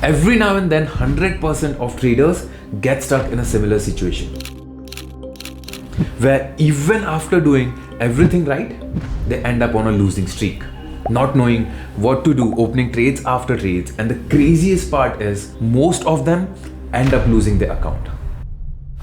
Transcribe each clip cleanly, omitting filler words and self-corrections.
Every now and then 100% of traders get stuck in a similar situation where even after doing everything right, they end up on a losing streak, not knowing what to do, opening trades after trades, and the craziest part is most of them end up losing their account.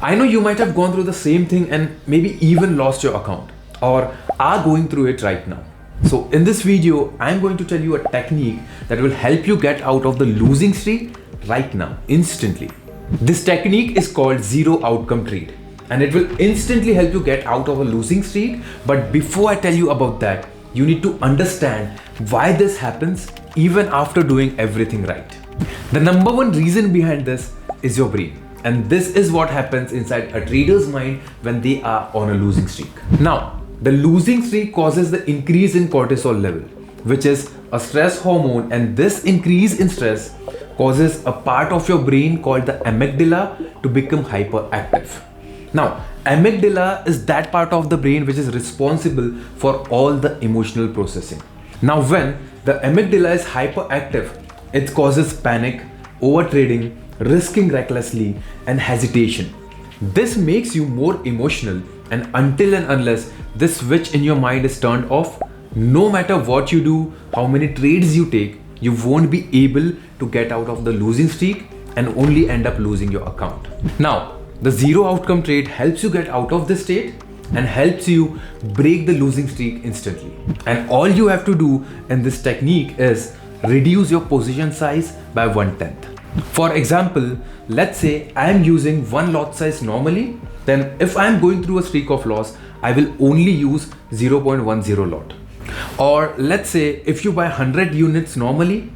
I know you might have gone through the same thing and maybe even lost your account or are going through it right now. So in this video, I'm going to tell you a technique that will help you get out of the losing streak right now, instantly. This technique is called zero outcome trade, and it will instantly help you get out of a losing streak. But before I tell you about that, you need to understand why this happens even after doing everything right. The number one reason behind this is your brain. And this is what happens inside a trader's mind when they are on a losing streak. Now, the losing streak causes the increase in cortisol level, which is a stress hormone, and this increase in stress causes a part of your brain called the amygdala to become hyperactive. Now, amygdala is that part of the brain which is responsible for all the emotional processing. Now, when the amygdala is hyperactive, it causes panic, overtrading, risking recklessly, and hesitation. This makes you more emotional, and until and unless this switch in your mind is turned off, no matter what you do, how many trades you take, you won't be able to get out of the losing streak and only end up losing your account. Now, the zero outcome trade helps you get out of this state and helps you break the losing streak instantly. And all you have to do in this technique is reduce your position size by 1/10. For example, let's say I am using one lot size normally, then if I am going through a streak of loss, I will only use 0.10 lot. Or let's say if you buy 100 units normally,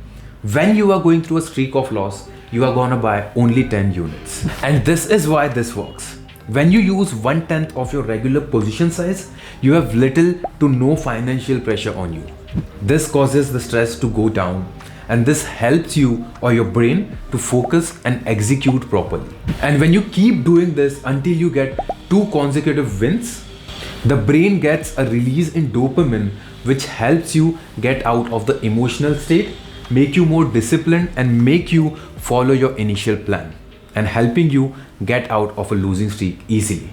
when you are going through a streak of loss, you are gonna buy only 10 units. And this is why this works. When you use 1/10 of your regular position size, you have little to no financial pressure on you. This causes the stress to go down, and this helps you or your brain to focus and execute properly. And when you keep doing this until you get 2 consecutive wins, the brain gets a release in dopamine, which helps you get out of the emotional state, make you more disciplined, and make you follow your initial plan, and helping you get out of a losing streak easily.